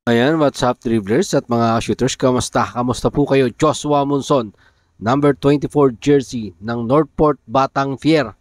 Ayan, what's up dribblers at mga shooters, kamusta? Kamusta po kayo? Joshua Monson, number 24 jersey ng Northport Batang Fier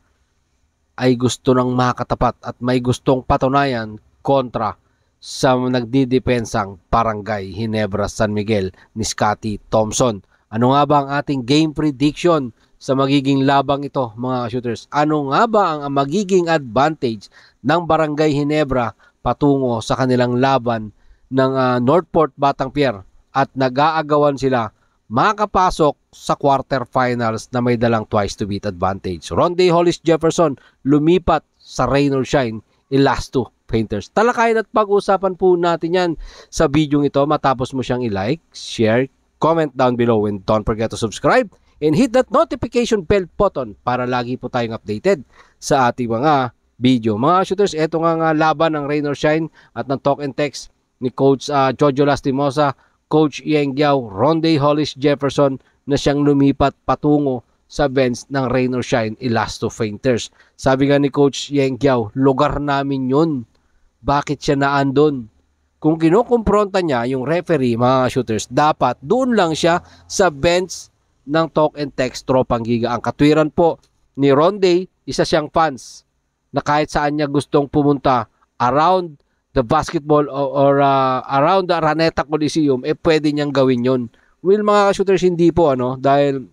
ay gusto ng makatapat at may gustong patunayan kontra sa nagdidepensang Barangay Ginebra San Miguel ni Scotty Thompson. Ano nga ba ang ating game prediction sa magiging labang ito mga shooters? Ano nga ba ang magiging advantage ng Barangay Ginebra patungo sa kanilang laban ng Northport Batang Pier at nag-aagawan sila makapasok sa quarterfinals na may dalang twice to beat advantage? Ronde Hollis Jefferson lumipat sa Rain or Shine Elasto Painters. Talakayin at pag-usapan po natin yan sa video ito matapos mo siyang i-like, share, comment down below, and don't forget to subscribe and hit that notification bell button para lagi po tayong updated sa ating mga video. Mga shooters, eto nga laban ng Rain or Shine at ng Talk and Text ni Coach Jojo Lastimosa, Coach Yeng Giao, Ronde Hollis Jefferson na siyang lumipat patungo sa bench ng Rain or Shine Elasto Painters. Sabi nga ni Coach Yeng Giao, lugar namin yun. Bakit siya naandun? Kung kinukumpronta niya yung referee, mga shooters, dapat doon lang siya sa bench ng Talk and Text Tropang Giga. Ang katwiran po ni Ronde, isa siyang fans na kahit saan niya gustong pumunta around the basketball or around the Araneta Coliseum, pwede niyang gawin yon. Well, mga shooters, hindi po, dahil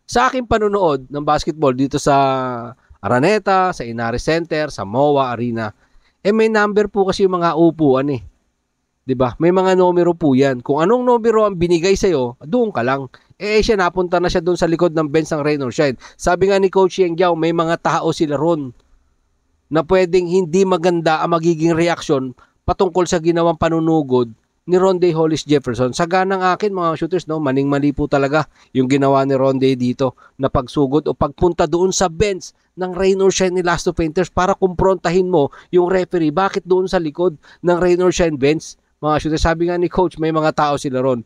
sa aking panunood ng basketball dito sa Araneta, sa Inari Center, sa MOA Arena, may number po kasi yung mga upuan 'di ba? May mga numero po yan. Kung anong numero ang binigay sa'yo, doon ka lang. Siya napunta na siya doon sa likod ng bench ng Rain or Shine. Sabi nga ni Coach Yeng Giao, may mga tao sila ron na pwedeng hindi maganda ang magiging reaksyon patungkol sa ginawang panunugod ni Ronde Hollis Jefferson. Sa ganang akin mga shooters, maning-mali po talaga yung ginawa ni Ronde dito na pagsugod o pagpunta doon sa bench ng Rain or Shine Elasto Painters para kumprontahin mo yung referee. Bakit doon sa likod ng Rain or Shine bench? Mga shooters, sabi nga ni Coach, may mga tao sila ron.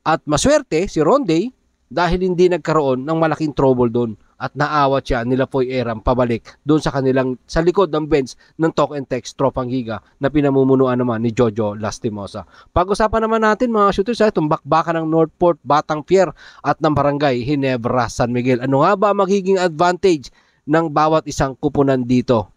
At maswerte si Ronde dahil hindi nagkaroon ng malaking trouble doon at naawat siya nila Poy Eram pabalik doon sa likod ng bench ng Talk and Text Tropang Giga na pinamumunuan naman ni Jojo Lastimosa. Pag-usapan naman natin mga shooters itong bakbakan ng Northport Batang Pier at ng Barangay Ginebra San Miguel. Ano nga ba magiging advantage ng bawat isang kupunan dito?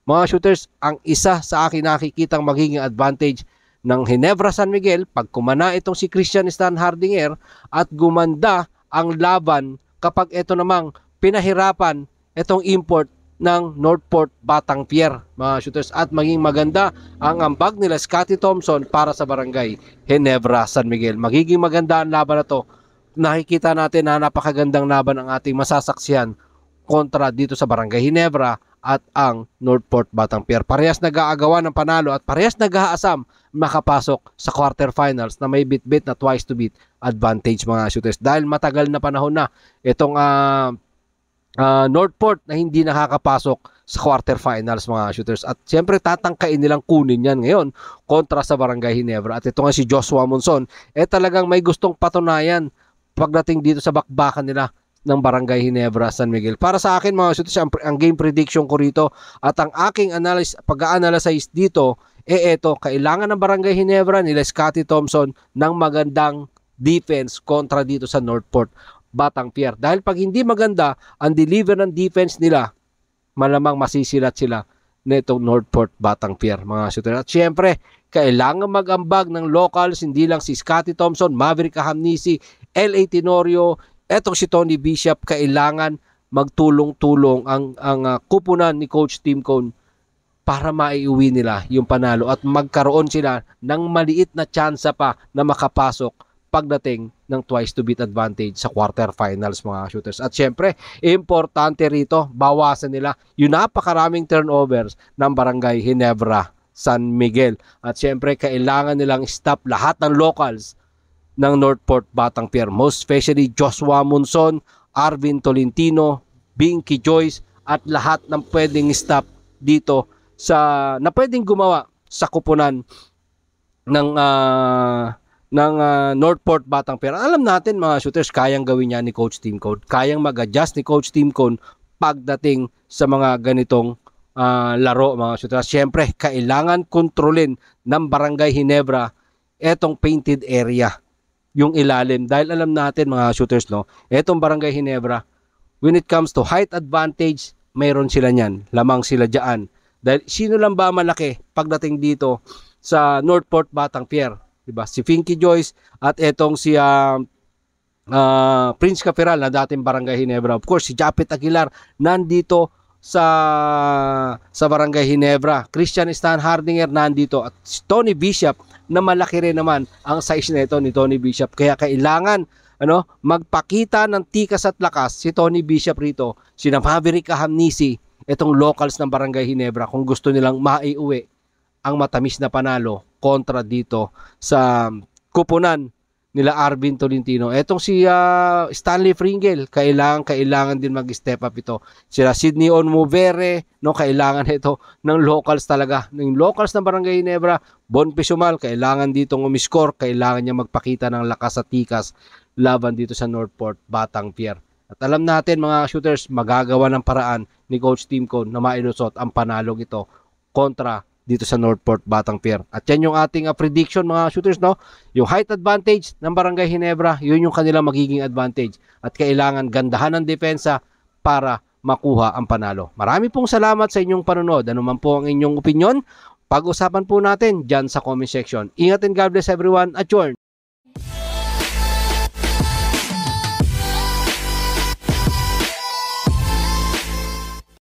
Mga shooters, ang isa sa akin nakikitang magiging advantage ng Ginebra San Miguel pag kumana itong si Christian Stan Hardinger at gumanda ang laban kapag ito namang pinahirapan itong import ng Northport Batang Pier, mga shooters, at maging maganda ang ambag nila Scotty Thompson para sa Barangay Ginebra San Miguel. Magiging maganda ang laban na to. Nakikita natin na napakagandang laban ang ating masasaksihan kontra dito sa Barangay Ginebra at ang Northport Batang Pier. Parehas nag-aagawan ng panalo at parehas nag-aasam makapasok sa quarterfinals na may bit-bit na twice to beat advantage, mga shooters. Dahil matagal na panahon na itong Northport na hindi nakakapasok sa quarterfinals, mga shooters. At siyempre tatangkain nilang kunin yan ngayon kontra sa Barangay Ginebra. At ito nga si Joshua Monson, talagang may gustong patunayan pagdating dito sa bakbakan nila ng Barangay Ginebra San Miguel. Para sa akin mga shooters, ang game prediction ko rito at ang aking pag-a-analyze dito, eto, kailangan ng Barangay Ginebra nila Scotty Thompson ng magandang defense kontra dito sa Northport Batang Pier. Dahil pag hindi maganda ang deliver ng defense nila, malamang masisilat sila nitong Northport Batang Pier, mga shooter. At syempre, kailangan mag-ambag ng locals, hindi lang si Scotty Thompson, Maverick Ahamnisi, L.A. Tenorio, etong si Tony Bishop. Kailangan magtulong-tulong ang kupunan ni Coach Tim Cone para maiuwi nila yung panalo at magkaroon sila ng maliit na tsansa pa na makapasok pagdating ng twice to beat advantage sa quarterfinals, mga shooters. At syempre, importante rito, bawasan nila yung napakaraming turnovers ng Barangay Ginebra San Miguel. At syempre, kailangan nilang stop lahat ng locals ng Northport Batang Pier, most especially Joshua Monson, Arvin Tolentino, Binky Joyce, at lahat ng pwedeng stop dito na pwedeng gumawa sa kupunan ng Northport Batang Pier. Alam natin mga shooters, kayang gawin niya ni Coach Tim Cone. Kayang mag-adjust ni Coach Tim Cone pagdating sa mga ganitong laro mga shooters. Siyempre, kailangan kontrolin ng Barangay Ginebra etong painted area, yung ilalim. Dahil alam natin mga shooters, no, etong Barangay Ginebra, when it comes to height advantage, mayroon sila niyan. Lamang sila dyan. Dahil sino lang ba malaki pagdating dito sa Northport Batang Pier? Diba? Si Finky Joyce at etong si Prince Capiral na dating Barangay Ginebra. Of course, si Japet Aguilar nandito sa Barangay Ginebra. Christian Stan Hardinger nandito at si Tony Bishop na malaki rin naman ang size nito ni Tony Bishop. Kaya kailangan magpakita ng tikas at lakas si Tony Bishop rito, si Maverick Ahamnisi, itong locals ng Barangay Ginebra kung gusto nilang maiuwi ang matamis na panalo kontra dito sa kupunan nila Arvin Tolentino. Etong si Stanley Fringel, kailangan din mag-step up ito. Sila Sidney Onmovere, no, kailangan ito ng locals talaga. Ng locals ng Barangay Ginebra, Bon Pisumal, kailangan dito umiscore, kailangan niya magpakita ng lakas at tikas laban dito sa Northport Batang Pier. At alam natin mga shooters, magagawa ng paraan ni Coach Timco na mailusot ang panalong ito kontra dito sa Northport Batang Pier. At yan yung ating prediction mga shooters, no? Yung height advantage ng Barangay Ginebra, yun yung kanilang magiging advantage. At kailangan gandahan ng depensa para makuha ang panalo. Marami pong salamat sa inyong panonood. Ano man po ang inyong opinion, pag-usapan po natin dyan sa comment section. Ingat and God bless everyone at Jorn.